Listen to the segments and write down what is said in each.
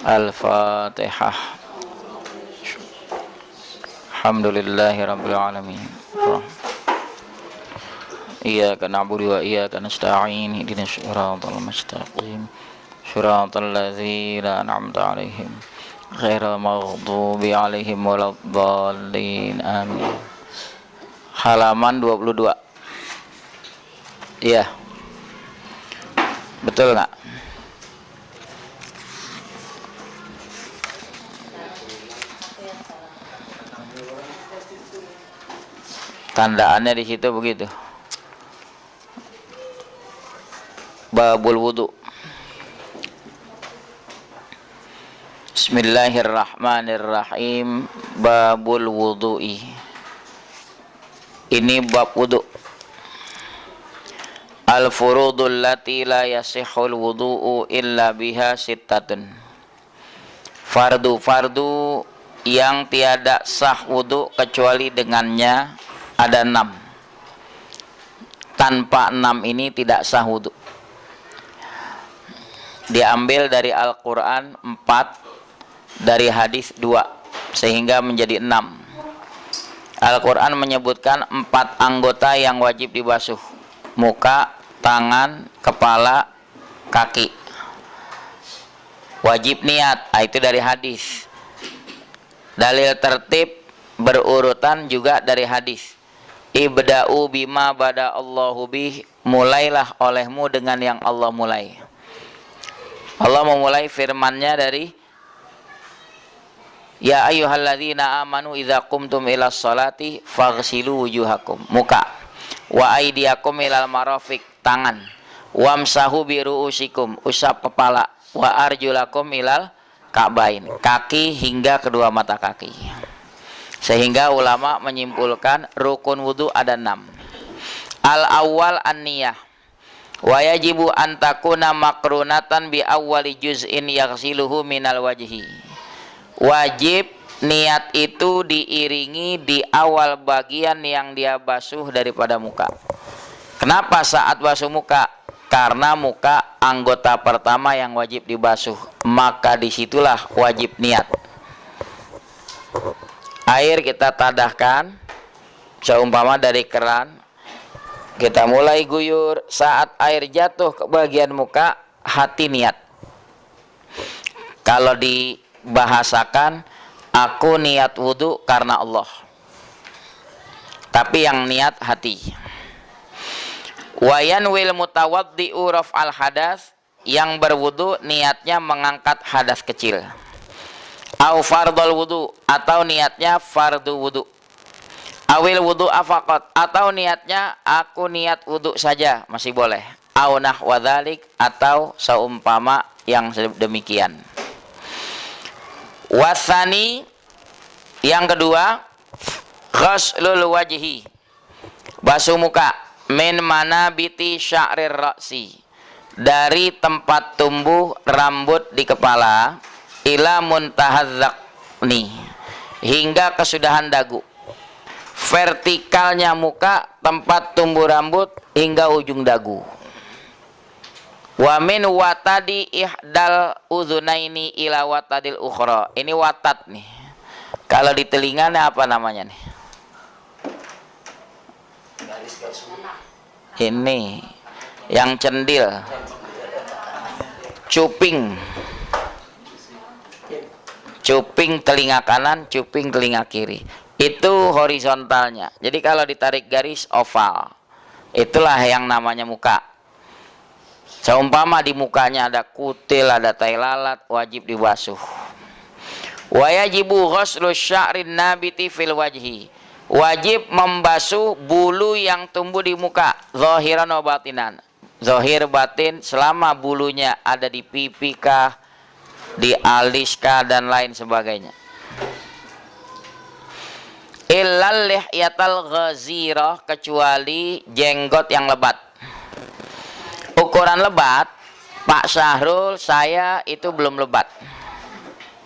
Al-Fatihah. Alhamdulillahi rabbil alamin. Iyyaka na'budu wa iyyaka nasta'in. Ihdinas siratal mustaqim. Siratal ladzina an'amta 'alaihim ghairil maghdubi 'alaihim waladdallin. Amin. Halaman 22. Iya. Betul enggak? Tandaannya di situ begitu. Babul wudu. Bismillahirrahmanirrahim. Babul wudu'i. Ini bab wudu. Al-furudul lati la yasihul wudu'u illa biha sittatun. Fardu-fardu yang tiada sah wudu kecuali dengannya ada 6. Tanpa 6 ini tidak sah wudu. Diambil dari Al-Quran 4, dari hadis 2, sehingga menjadi 6. Al-Quran menyebutkan 4 anggota yang wajib dibasuh: muka, tangan, kepala, kaki. Wajib niat, itu dari hadis. Dalil tertib berurutan juga dari hadis. Ibda'u bima bada Allahu bih, mulailah olehmu dengan yang Allah mulai. Allah memulai firman-Nya dari ya ayyuhalladzina amanu idza qumtum ilas sholati faghsilu wujuhakum, muka, wa aydiyakum ilal marafiq, tangan, wamsahu bi ru'usikum, usap kepala, wa arjulakum ilal ka'bain, kaki hingga kedua mata kaki. Sehingga ulama menyimpulkan rukun wudu ada 6. Al-awwal an-niyah. Wa yajibu an takuna makrunatan bi awwali juz'in yaghsiluhu minal wajhi. Wajib niat itu diiringi di awal bagian yang dia basuh daripada muka. Kenapa saat basuh muka? Karena muka anggota pertama yang wajib dibasuh, maka disitulah wajib niat. Air kita tadahkan, seumpama dari keran, kita mulai guyur. Saat air jatuh ke bagian muka, hati niat. Kalau dibahasakan, aku niat wudu karena Allah. Tapi yang niat hati. Wayan wil mutawaddi'u raf'al hadas, yang berwudu niatnya mengangkat hadas kecil. Au fardul wudu, atau niatnya fardu wudu. Awil wudu afaqat, atau niatnya aku niat wudu saja, masih boleh. Au nahwa dzalik, atau seumpama yang demikian. Wasani, yang kedua, ghaslul wajhi, basuh muka, min manabiti sya'rir ra'si, dari tempat tumbuh rambut di kepala, ila muntahadzaqni, hingga kesudahan dagu. Vertikalnya muka, tempat tumbuh rambut hingga ujung dagu. Wa min watadi ihdal udhunaini ila watadil ukhra. Ini watat nih. Kalau di telinganya apa namanya nih? Ini yang cendil, cuping. Cuping telinga kanan, cuping telinga kiri. Itu horizontalnya. Jadi kalau ditarik garis oval, itulah yang namanya muka. Seumpama di mukanya ada kutil, ada tai lalat, wajib dibasuh. Wa yajibu ghuslu sya'rin nabiti fil wajhi. Wajib membasuh bulu yang tumbuh di muka, zahiran wa batinan. Zahir batin, selama bulunya ada di pipi kah, di alis kah, dan lain sebagainya. Illal lihyatal ghazirah, kecuali jenggot yang lebat. Ukuran lebat, Pak Syahrul, saya itu belum lebat.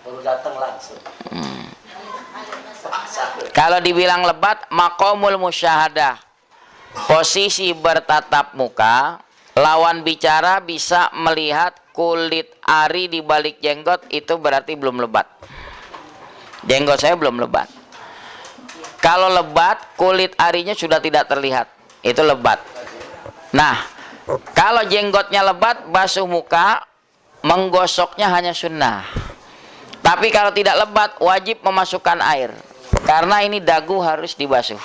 Baru datang langsung. Kalau dibilang lebat, maqamul musyahadah, posisi bertatap muka, lawan bicara bisa melihat kulit ari di balik jenggot, itu berarti belum lebat. Jenggot saya belum lebat. Kalau lebat, kulit arinya sudah tidak terlihat, itu lebat. Nah, kalau jenggotnya lebat, basuh muka, menggosoknya hanya sunnah. Tapi kalau tidak lebat, wajib memasukkan air, karena ini dagu harus dibasuh.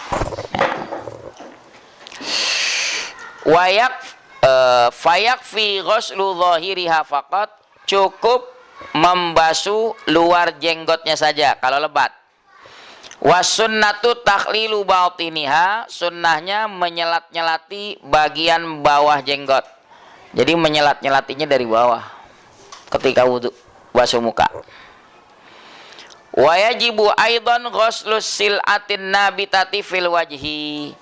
Fayakfi ghuslu dhahiriha faqat, cukup membasuh luar jenggotnya saja kalau lebat. Wasunnatu takhlilu batiniha, sunnahnya menyelat-nyelati bagian bawah jenggot. Jadi menyelat-nyelatinya dari bawah ketika wudu basuh muka. Wa yajibu aidan ghuslus sil'atin nabitati fil wajhi.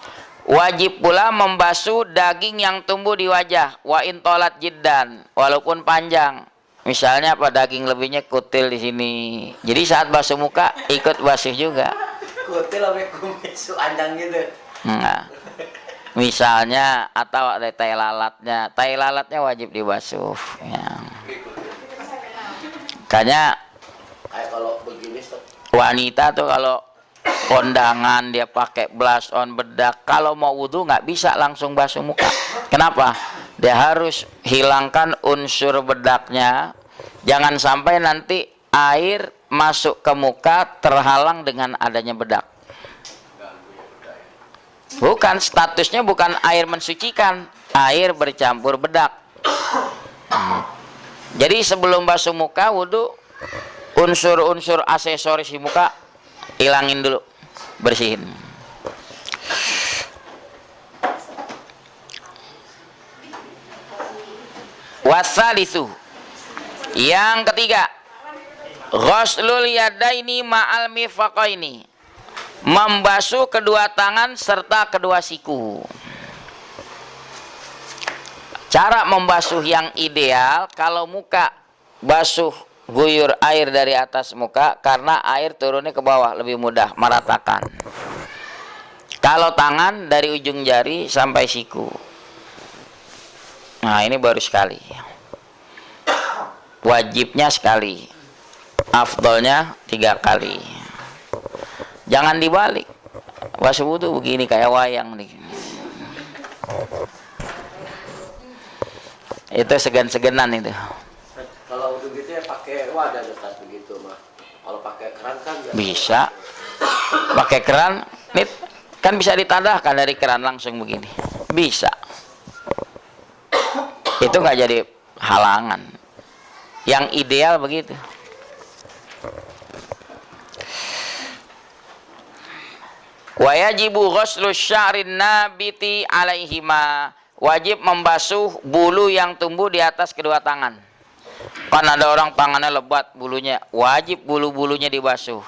Wajib pula membasuh daging yang tumbuh di wajah, wa intolat jiddan, walaupun panjang. Misalnya apa, daging lebihnya kutil di sini. Jadi saat basuh muka ikut basuh juga. Kutil sampai kumis anjang gitu. Nah, misalnya atau ada tai lalatnya wajib dibasuh. Ya. Makanya Kayak kalau begini wanita tuh kalau kondangan dia pakai blush on bedak, kalau mau wudhu nggak bisa langsung basuh muka. Kenapa? Dia harus hilangkan unsur bedaknya, jangan sampai nanti air masuk ke muka terhalang dengan adanya bedak. Bukan, statusnya bukan air mensucikan, air bercampur bedak. Jadi sebelum basuh muka wudhu, unsur-unsur aksesoris di muka hilangin dulu, bersihin. Wasalisu, yang ketiga, ghuslul yadaini ma'al mifaqaini, membasuh kedua tangan serta kedua siku. Cara membasuh yang ideal, kalau muka basuh guyur air dari atas muka, karena air turunnya ke bawah lebih mudah, meratakan. Kalau tangan dari ujung jari sampai siku. Nah, ini baru sekali. Wajibnya sekali, afdolnya 3 kali. Jangan dibalik. Basuh wudu begini kayak wayang nih. Itu segan-segenan itu. kalau begitu ya pakai wadah Ustaz begitu mah. Kalau pakai keran kan bisa. Pakai keran, nih kan bisa ditadahkan dari keran langsung begini. Bisa. Itu nggak jadi halangan. Yang ideal begitu. Wa yajibu ghuslu sya'rin nabiti alaihima, wajib membasuh bulu yang tumbuh di atas kedua tangan. Kan ada orang tangannya lebat bulunya, wajib bulu-bulunya dibasuh.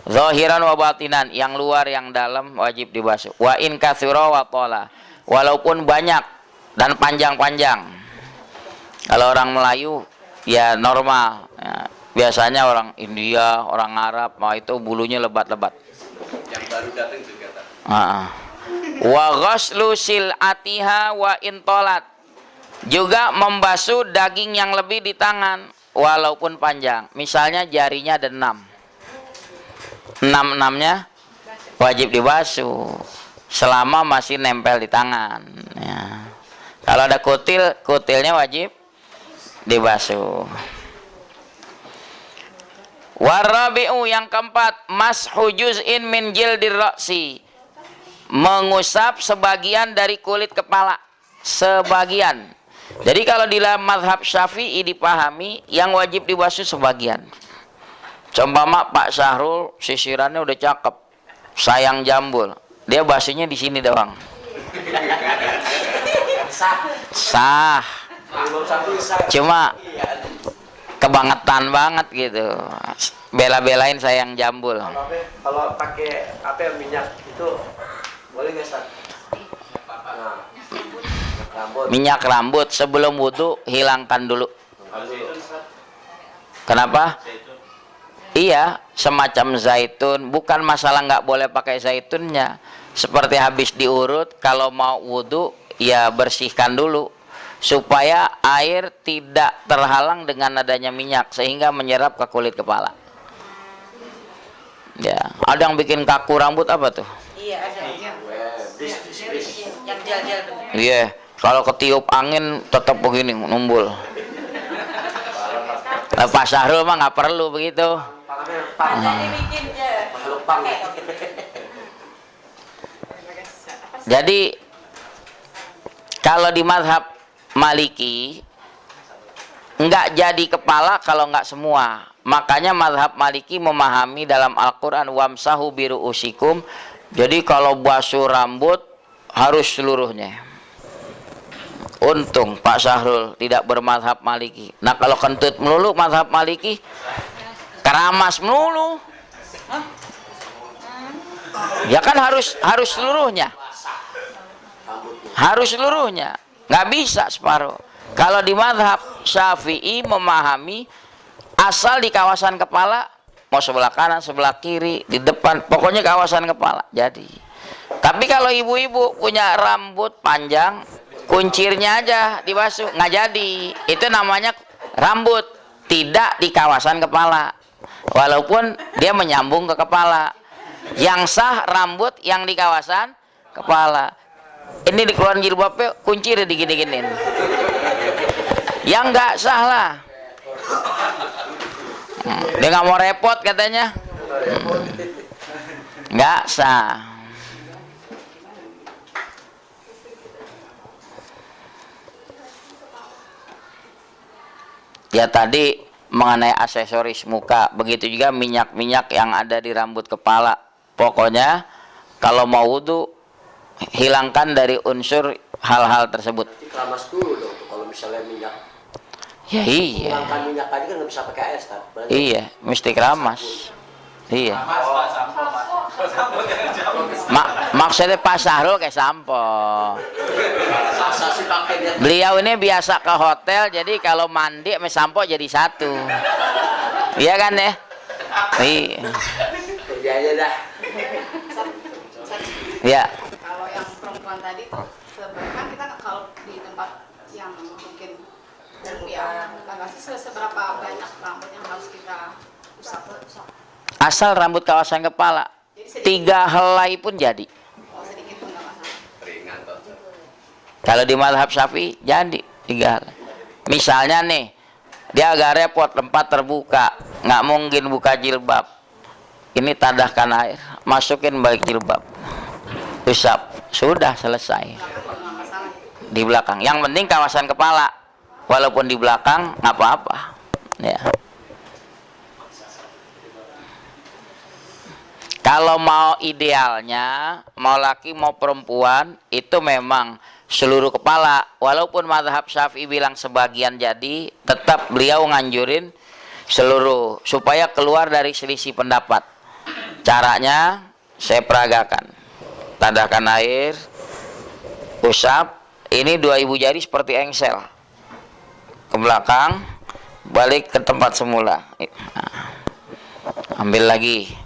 Zahiran wa batinan, yang luar yang dalam wajib dibasuh. Wa in katsura wa tala, walaupun banyak dan panjang-panjang. Kalau orang Melayu ya normal, ya, biasanya orang India, orang Arab, itu bulunya lebat-lebat. yang baru datang juga tak. Wa ghuslu sil'atiha wa intolat, juga membasuh daging yang lebih di tangan walaupun panjang. Misalnya jarinya ada 6, 6-6-nya wajib dibasuh selama masih nempel di tangan, ya. Kalau ada kutil, kutilnya wajib dibasuh. Warabi'u, yang keempat, mashu juz'in min jildir ra'si, mengusap sebagian dari kulit kepala, sebagian. Jadi kalau di dalam mazhab Syafi'i dipahami yang wajib dibasuh sebagian. Coba Pak Syahrul sisirannya udah cakep, sayang jambul, dia basuhnya di sini doang. Sah. Cuma kebangetan banget gitu, bela-belain sayang jambul. Kalau pakai apa minyak itu boleh nggak Ustaz? Nah, Minyak rambut sebelum wudhu hilangkan dulu. Kenapa? Iya, semacam zaitun. Bukan masalah nggak boleh pakai zaitunnya. Seperti habis diurut, kalau mau wudhu ya bersihkan dulu. supaya air tidak terhalang dengan adanya minyak sehingga menyerap ke kulit kepala. Ya, ada yang bikin kaku rambut apa tuh? Iya, ada. Yang jal-jal bener. Iya, kalau ketiup angin tetap begini numbul. Pak Syahrul mah nggak perlu begitu. Ada dibikin aja. Jadi kalau di mazhab Maliki nggak jadi kepala kalau nggak semua. Makanya mazhab Maliki memahami dalam Al-Quran wamsahu biru usikum. Jadi kalau basuh rambut harus seluruhnya. Untung Pak Syahrul tidak bermazhab Maliki. Nah kalau kentut melulu mazhab Maliki keramas melulu. Ya kan harus seluruhnya. Harus seluruhnya. Nggak bisa separuh. Kalau di mazhab Syafi'i memahami asal di kawasan kepala, mau sebelah kanan, sebelah kiri, di depan, pokoknya kawasan kepala. Jadi, tapi kalau ibu-ibu punya rambut panjang, kuncirnya aja dibasuh, nggak jadi. Itu namanya rambut tidak di kawasan kepala, walaupun dia menyambung ke kepala. Yang sah rambut yang di kawasan kepala. Ini dikeluarin jilbabnya, kuncir digini-giniin. Yang nggak sah lah. Dia nggak mau repot katanya. Nggak sah. Ya tadi mengenai aksesoris muka, begitu juga minyak-minyak yang ada di rambut kepala. Pokoknya kalau mau wudhu hilangkan dari unsur hal-hal tersebut. Keramas dulu dong kalau misalnya minyak. Ya iya. Hilangkan minyak aja kan nggak bisa pakai air, Ustaz. Iya, mesti keramas. Iya. Maksudnya Pak Syahrul kayak sampo. Beliau ini biasa ke hotel, jadi kalau mandi sama sampo jadi satu. Iya kan ya? Iya. Kerjanya dah. Ya. Kalau yang perempuan tadi tuh sebenarnya kita kalau di tempat yang mungkin ya nggak sih seberapa banyak rambut yang harus kita usap. Asal rambut kawasan kepala 3 helai pun jadi. Oh, sedikit pun nggak masalah. Kalau di mazhab Syafi'i jadi 3 helai. Misalnya nih, dia agak repot tempat terbuka, nggak mungkin buka jilbab. Ini tadahkan air, masukin balik jilbab, usap, sudah selesai. Di belakang. Yang penting kawasan kepala, walaupun di belakang nggak apa-apa. Ya. Kalau mau idealnya, mau laki mau perempuan, itu memang seluruh kepala. Walaupun mazhab Syafi'i bilang sebagian jadi, tetap beliau nganjurin seluruh supaya keluar dari selisih pendapat. Caranya saya peragakan. Tadahkan air, usap. Ini 2 ibu jari seperti engsel. Ke belakang, balik ke tempat semula. Nah, ambil lagi.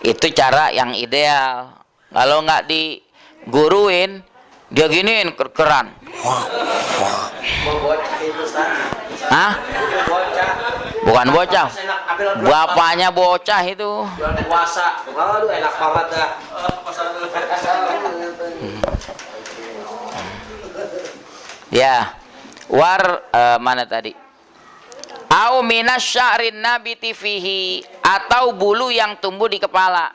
Itu cara yang ideal. Kalau nggak diguruin, dia giniin keran. Hah? Bukan bocah. Bapaknya bocah itu. Jual puasa. Aduh enak banget dah. Ya. Mana tadi? Au minas sya'rin nabiti fihi, atau bulu yang tumbuh di kepala.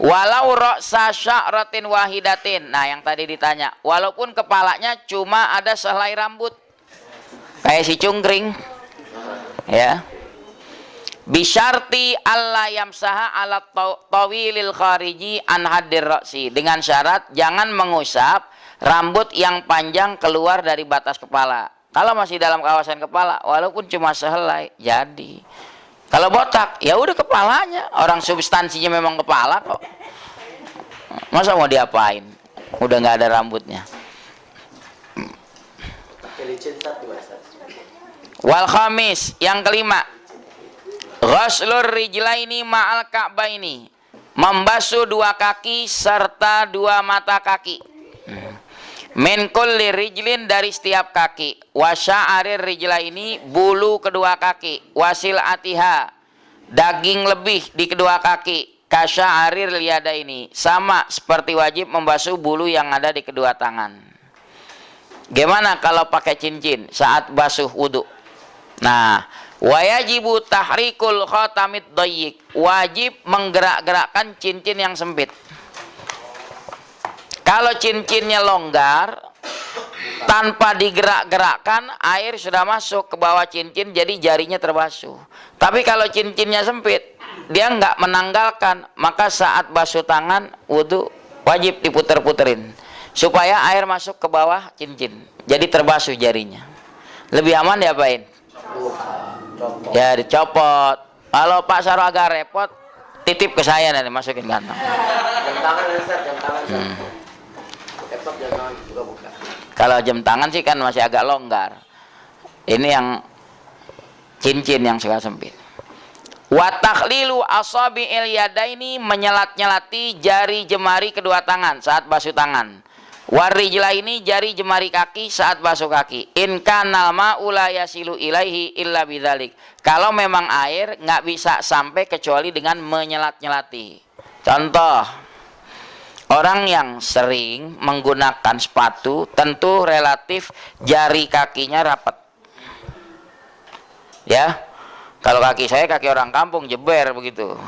Walau ra'sa sya'ratin wahidatin. Nah, yang tadi ditanya, walaupun kepalanya cuma ada sehelai rambut. Kayak si cungkring. Ya. Bisyarti alla yamsaha ala tawilil khariji an haddir ra'si, dengan syarat jangan mengusap rambut yang panjang keluar dari batas kepala. Kalau masih dalam kawasan kepala, walaupun cuma sehelai, jadi. Kalau botak, ya udah kepalanya. Orang substansinya memang kepala kok. Masa mau diapain? Udah nggak ada rambutnya. Wal khamis, yang kelima, ghuslur rijlaini ma'al ka'baini, membasuh dua kaki serta dua mata kaki. Min kulli rijlin, dari setiap kaki. Wa sya'arir rijla, ini bulu kedua kaki. Wasil atiha, daging lebih di kedua kaki. Kasya'arir liyada, ini sama seperti wajib membasuh bulu yang ada di kedua tangan. Gimana kalau pakai cincin saat basuh wudu? Nah, wajibu tahrikul khatamid dayyik, wajib menggerak-gerakkan cincin yang sempit. Kalau cincinnya longgar, tanpa digerak-gerakkan, air sudah masuk ke bawah cincin, jadi jarinya terbasuh. Tapi kalau cincinnya sempit, dia nggak menanggalkan, maka saat basuh tangan wudu wajib diputer-puterin supaya air masuk ke bawah cincin, jadi terbasuh jarinya. Lebih aman diapain? Ya dicopot. Kalau Pak Saro agak repot, titip ke saya nanti, masukin kantong. Jam tangan Ustaz, jam tangan Ustaz. Laptop jam tangan buka-buka. Kalau jam tangan sih kan masih agak longgar. Ini yang cincin yang suka sempit. Wa takhlilu asabi'il yadaini, menyelat-nyelati jari jemari kedua tangan saat basuh tangan. Warijla, ini jari jemari kaki saat basuh kaki. In kanal ma'u la yasilu ilaihi illa bidzalik. Kalau memang air nggak bisa sampai kecuali dengan menyelat-nyelati. Contoh, orang yang sering menggunakan sepatu tentu relatif jari kakinya rapat. Ya, kalau kaki saya kaki orang kampung jeber begitu.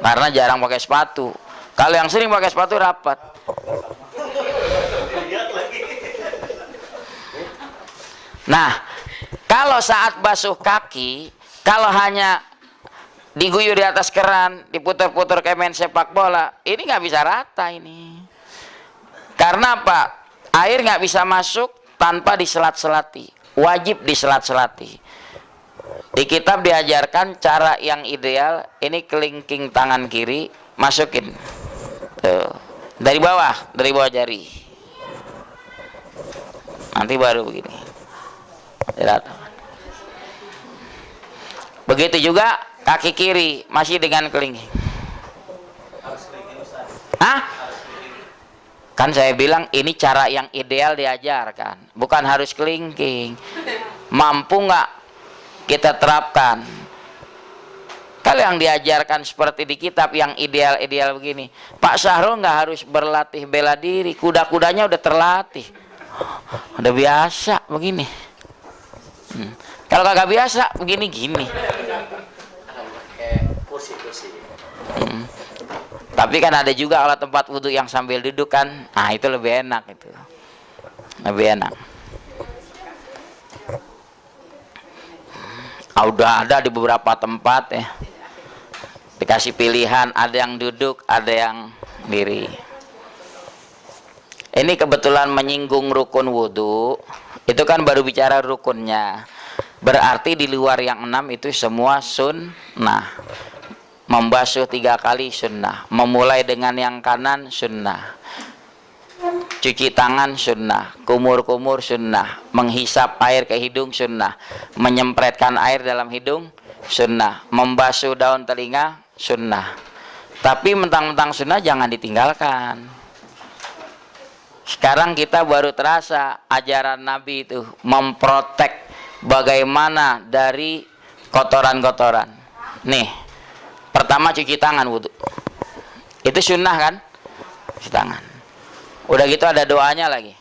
Karena jarang pakai sepatu. Kalau yang sering pakai sepatu rapat. Nah, kalau saat basuh kaki, kalau hanya diguyur di atas keran, diputar-putar kayak main sepak bola, ini nggak bisa rata ini. Karena apa? Air nggak bisa masuk tanpa diselat-selati. Wajib diselat-selati. Di kitab diajarkan cara yang ideal. Ini kelingking tangan kiri, masukin. Tuh. Dari bawah jari. Nanti baru begini. Begitu juga kaki kiri masih dengan kelingking. Hah? Kan saya bilang ini cara yang ideal diajarkan, bukan harus kelingking. Mampu nggak kita terapkan? Kalau yang diajarkan seperti di kitab yang ideal-ideal begini, Pak Syahrul nggak harus berlatih bela diri, kuda-kudanya udah terlatih, udah biasa begini. Kalau kagak biasa begini-gini. Tapi kan ada juga alat tempat wudhu yang sambil duduk kan, nah itu lebih enak itu, lebih enak. Udah ada di beberapa tempat ya, dikasih pilihan, ada yang duduk, ada yang diri. Ini kebetulan menyinggung rukun wudhu, itu kan baru bicara rukunnya. Berarti di luar yang 6 itu semua sunnah. Membasuh 3 kali sunnah, memulai dengan yang kanan sunnah, cuci tangan sunnah, kumur-kumur sunnah, menghisap air ke hidung sunnah, menyempretkan air dalam hidung sunnah, membasuh daun telinga sunnah. Tapi mentang-mentang sunnah jangan ditinggalkan. Sekarang kita baru terasa ajaran Nabi itu memprotek bagaimana dari kotoran-kotoran. Nih, pertama cuci tangan wudhu, itu sunnah kan, cuci tangan. Udah gitu ada doanya lagi,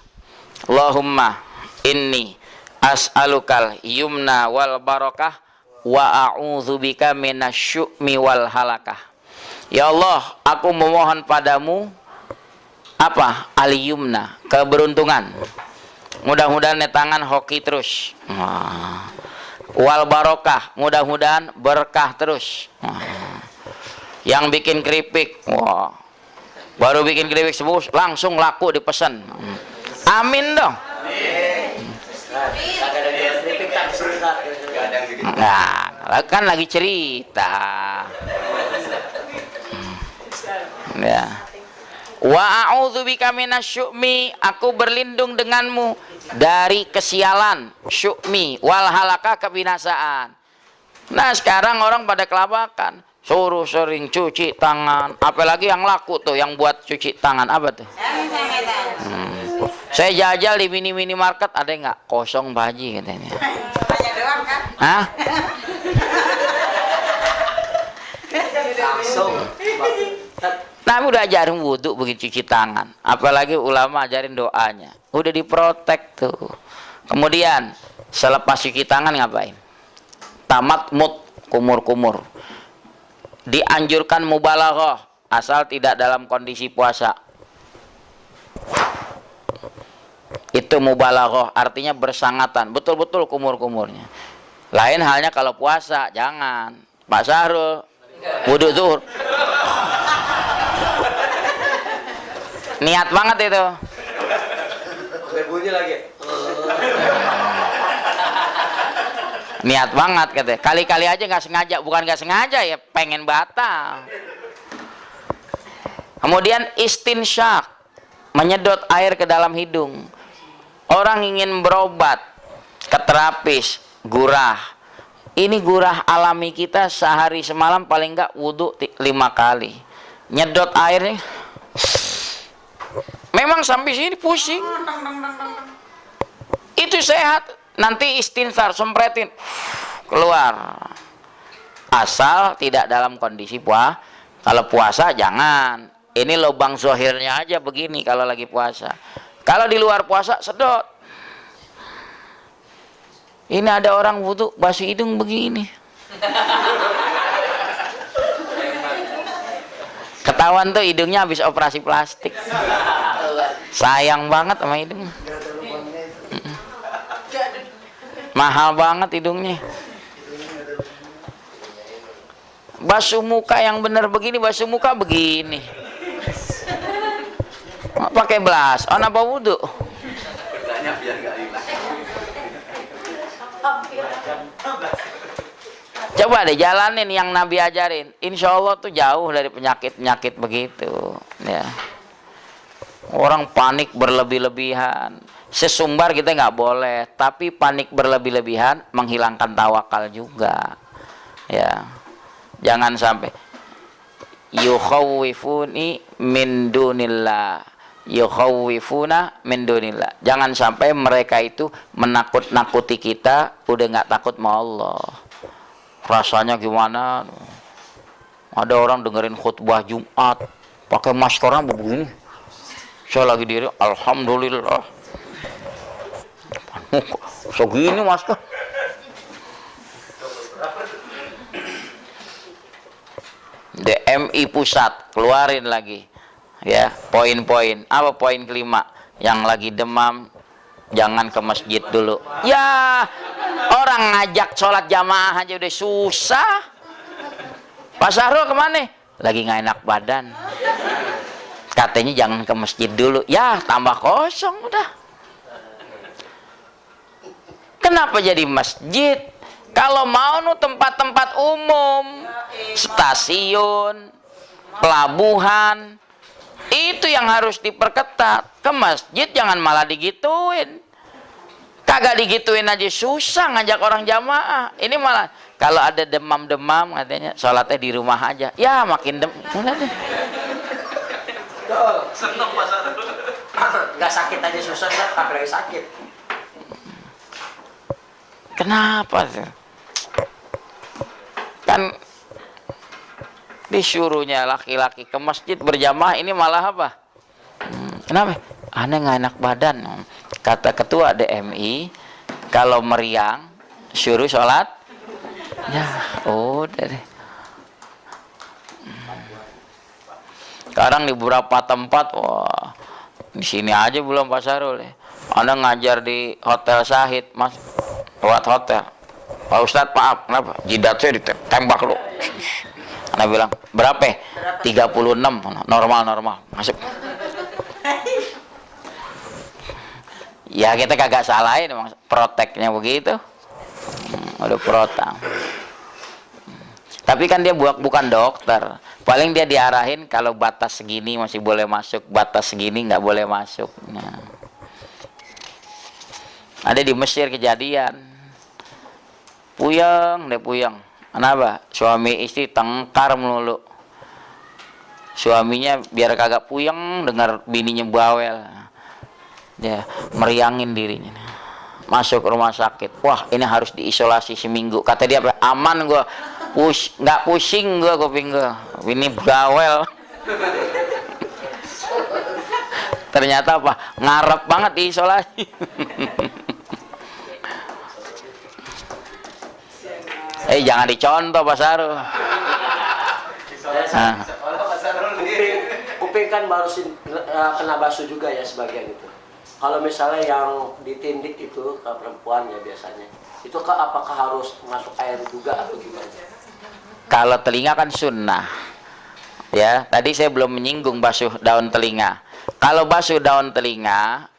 Allahumma inni as'alukal yumna wal barakah wa a'udzubika minasyu'mi wal halakah. Ya Allah, aku memohon padamu apa? Al-yumna, keberuntungan. Mudah-mudahan tangan hoki terus. Wal barokah, mudah-mudahan berkah terus. Yang bikin keripik, wah, baru bikin keripik sembuh langsung laku dipesan. Amin dong. Nah, kan lagi cerita. Ya. Wa a'udzubika minasyu'mi, aku berlindung denganmu dari kesialan, syu'mi, wal halaka, kebinasaan. Nah, sekarang orang pada kelabakan, suruh sering cuci tangan. Apalagi yang laku tuh, yang buat cuci tangan apa tuh? Saya jajal di minimarket, ada nggak? Kosong Pak Haji katanya. Banyak doang kan? Hah? Langsung. Nabi udah ajarin wudhu begitu cuci tangan. Apalagi ulama ajarin doanya. Udah diprotek tuh. Kemudian selepas cuci tangan ngapain? Tamat mut, kumur-kumur. Dianjurkan mubalaghah asal tidak dalam kondisi puasa. Itu mubalaghah, artinya bersangatan, betul-betul kumur-kumurnya. Lain halnya kalau puasa, jangan. Pak Sahrul, wudhu zuhur. Niat banget itu. Berbunyi lagi. Niat banget katanya. Kali-kali aja nggak sengaja, bukan nggak sengaja ya, pengen batal. Kemudian istinsyak, menyedot air ke dalam hidung. Orang ingin berobat ke terapis, gurah. Ini gurah alami kita sehari semalam paling nggak wudhu 5 kali. Nyedot airnya. Memang sampai sini pusing. Itu sehat. Nanti istinsar, sempretin, keluar. Asal tidak dalam kondisi puasa. Kalau puasa jangan. Ini lubang zohirnya aja begini kalau lagi puasa. Kalau di luar puasa sedot. Ini ada orang wudhu basuh hidung begini. Ketahuan tuh hidungnya habis operasi plastik. Sayang banget sama hidung. Mahal banget hidungnya. Basuh muka yang benar begini, basuh muka begini. Pakai belas, apa wudhu? Coba deh jalanin yang Nabi ajarin. Insya Allah tuh jauh dari penyakit-penyakit begitu. Ya. Orang panik berlebih-lebihan. Sesumbar kita nggak boleh, tapi panik berlebih-lebihan menghilangkan tawakal juga. Ya, jangan sampai yukhawwifuni min dunillah, yukhawwifuna min dunillah. Jangan sampai mereka itu menakut-nakuti kita, udah nggak takut sama Allah. Rasanya gimana? Ada orang dengerin khutbah Jumat pakai maskernya begini. Saya lagi diri, alhamdulillah. Segini masker. DMI pusat keluarin lagi. Ya, poin-poin. Apa poin kelima? Yang lagi demam jangan ke masjid dulu. Ya, orang ngajak sholat jamaah aja udah susah. Pak Sahrul kemana? Lagi nggak enak badan. Katanya jangan ke masjid dulu. Ya, tambah kosong udah. Kenapa jadi masjid? Kalau mau nu tempat-tempat umum, stasiun, pelabuhan, itu yang harus diperketat. Ke masjid jangan malah digituin. Kagak digituin aja susah ngajak orang jamaah. Ini malah kalau ada demam-demam katanya sholatnya di rumah aja. Ya makin Seneng pasar. Nggak sakit aja susah, apalagi sakit. Kenapa sih? Kan disuruhnya laki-laki ke masjid berjamaah, ini malah apa? Kenapa? Aneh nggak enak badan. Kata ketua DMI, kalau meriang suruh sholat. Ya, udah deh. Sekarang di beberapa tempat, wah, di sini aja belum Pak Sahrul ya. Anda ngajar di Hotel Syahid, Mas, lewat hotel. Pak Ustadz, maaf, kenapa? Jidat saya ditembak lu. Anda bilang, berapa? 36, normal, masuk. Ya kita kagak salahin, emang proteknya begitu. Udah protang. Tapi kan dia bukan dokter. Paling dia diarahin kalau batas segini masih boleh masuk, batas segini nggak boleh masuk. Nah. Ada di Mesir kejadian. Puyeng. Kenapa? Suami istri tengkar melulu. Suaminya biar kagak puyeng dengar bininya bawel. Dia meriangin dirinya. Masuk rumah sakit. Wah, ini harus diisolasi seminggu. Kata dia, aman gua. Nggak pusing gua kuping gua. Ini bawel. Ternyata apa? Ngarep banget diisolasi. Jangan dicontoh Pak Saru. Kuping kan baru kena basuh juga ya sebagian itu. Kalau misalnya yang ditindik itu ke perempuan ya biasanya, itu apakah harus masuk air juga atau gimana? Kalau telinga kan sunnah. Ya, tadi saya belum menyinggung basuh daun telinga. Kalau basuh daun telinga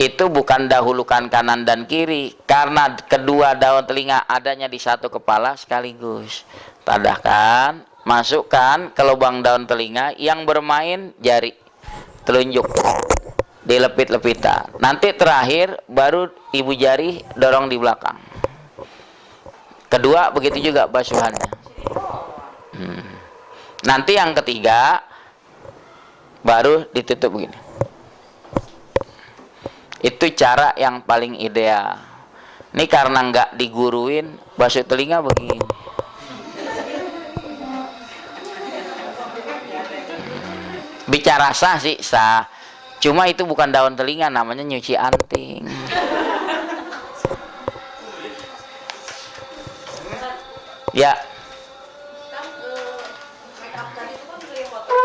itu bukan dahulukan kanan dan kiri, karena kedua daun telinga adanya di satu kepala sekaligus. Tadahkan, masukkan ke lubang daun telinga, yang bermain jari telunjuk dilepit-lepitan. Nanti terakhir baru ibu jari dorong di belakang. Kedua begitu juga basuhannya. Nanti yang ketiga baru ditutup begini. Itu cara yang paling ideal. Ini karena nggak diguruin, basuh telinga begini. Bicara sah sih sah. Cuma itu bukan daun telinga, namanya nyuci anting. Ya. Kan make up tadi itu kan dari foto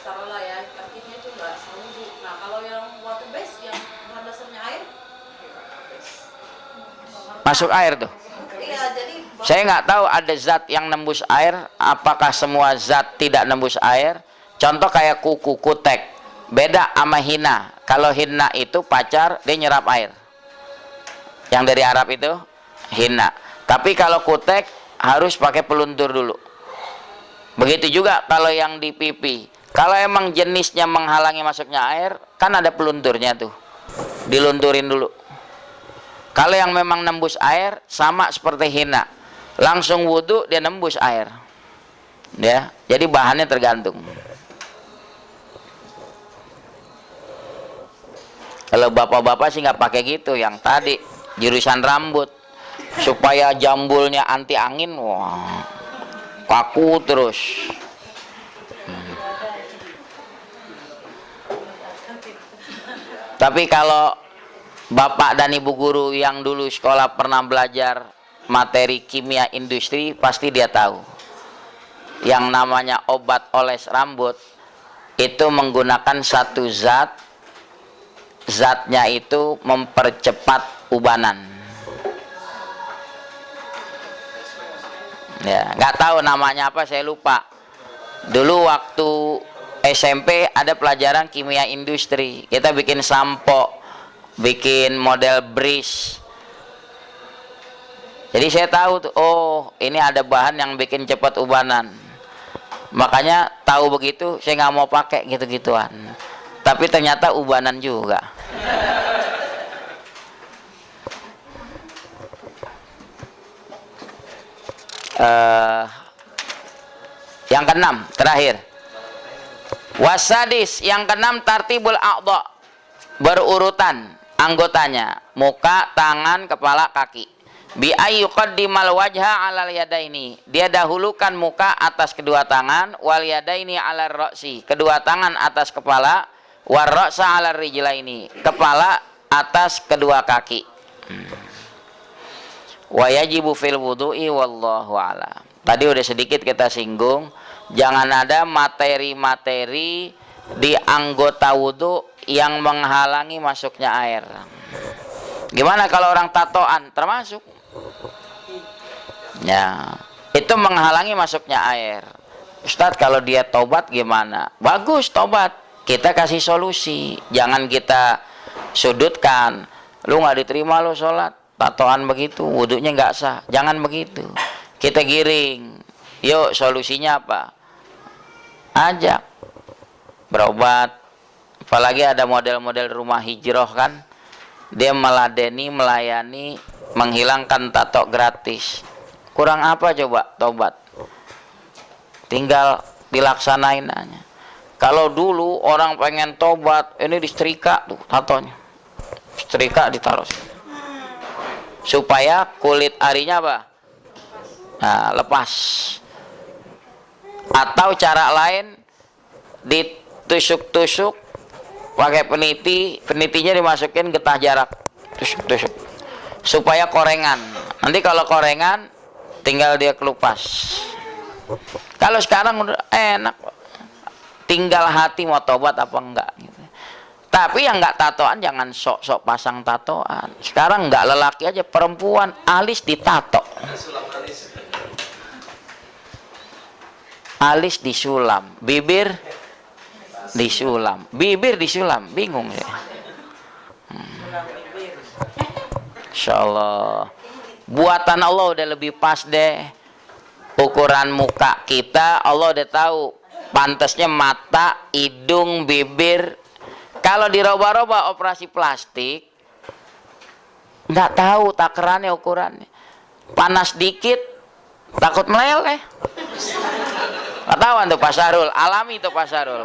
taruhlah ya, kakinya itu nggak seminggu. Nah kalau yang water base yang bahan dasarnya air, Masuk air tuh. iya jadi Saya nggak tahu ada zat yang nembus air. Apakah semua zat tidak nembus air? Contoh kayak kuku, kutek. Beda sama hina. Kalau hina itu pacar, dia nyerap air. Yang dari Arab itu hina. Tapi kalau kutek harus pakai peluntur dulu. Begitu juga kalau yang di pipi. Kalau emang jenisnya menghalangi masuknya air, kan ada pelunturnya tuh. Dilunturin dulu. Kalau yang memang nembus air, sama seperti hina. Langsung wudhu, dia nembus air. Ya, jadi bahannya tergantung. Kalau bapak-bapak sih nggak pakai gitu. Yang tadi jurusan rambut supaya jambulnya anti angin, wah kaku terus. Tapi kalau bapak dan ibu guru yang dulu sekolah pernah belajar materi kimia industri, pasti dia tahu yang namanya obat oles rambut itu menggunakan satu zat. Zatnya itu mempercepat ubanan. Ya, nggak tahu namanya apa, saya lupa. Dulu waktu SMP ada pelajaran kimia industri. Kita bikin sampo, bikin model bris. Jadi saya tahu tuh, oh ini ada bahan yang bikin cepat ubanan. Makanya tahu begitu, saya nggak mau pakai gitu-gituan. Tapi ternyata ubanan juga. Yang keenam terakhir, wasadis, yang keenam tartibul a'dha, berurutan anggotanya, muka, tangan, kepala, kaki. Bi ayyuqaddimal wajha 'alal yadaini, dia dahulukan muka atas kedua tangan, wal yadaini 'alar ra'si, kedua tangan atas kepala, war ra'sa 'alar rijlaini, kepala atas kedua kaki. Wa yajibu fil wudu'i wallahu a'lam. Tadi udah sedikit kita singgung, jangan ada materi-materi di anggota wudu yang menghalangi masuknya air. Gimana kalau orang tatoan? Termasuk. Ya, itu menghalangi masuknya air. Ustadz, kalau dia tobat gimana? Bagus tobat. Kita kasih solusi. Jangan kita sudutkan. Lu nggak diterima lu sholat, tatoan begitu, wudunya nggak sah. Jangan begitu. Kita giring. Yuk, solusinya apa? Ajak berobat. Apalagi ada model-model rumah hijrah kan, dia meladeni, melayani, menghilangkan tato gratis. Kurang apa coba tobat? Tinggal dilaksanain aja. Kalau dulu orang pengen tobat, ini disetrika tuh tatonya. Setrika ditaruh sini. Supaya kulit arinya apa? Nah, lepas. Atau cara lain ditusuk-tusuk pakai penitinya dimasukin getah jarak, tusuk-tusuk supaya korengan. Nanti kalau korengan tinggal dia kelupas. Kalau sekarang udah enak, tinggal hati mau tobat apa enggak gitu. Tapi yang enggak tatoan jangan sok-sok pasang tatoan. Sekarang enggak lelaki aja, perempuan alis ditato, alis disulam, bibir disulam, bingung ya. Insyaallah buatan Allah udah lebih pas deh. Ukuran muka kita Allah udah tahu pantasnya mata, hidung, bibir. Kalau diroba-roba operasi plastik nggak tahu takarannya, ukurannya. Panas dikit takut meleleh. Nggak tahu tuh Pak Sarul, alami tuh Pak Sarul.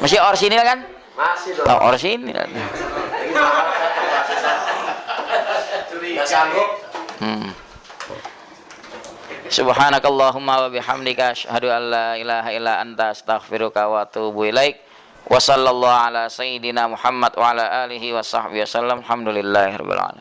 Masih orsinil kan? Masih dong. Oh, orsinil. Nggak sanggup. Subhanakallahumma wa bihamdika asyhadu an la ilaha illa anta astaghfiruka wa atubu ilaik. Wa sallallahu ala sayyidina Muhammad wa ala alihi wa sahbihi wasallam. Alhamdulillahirabbil alamin.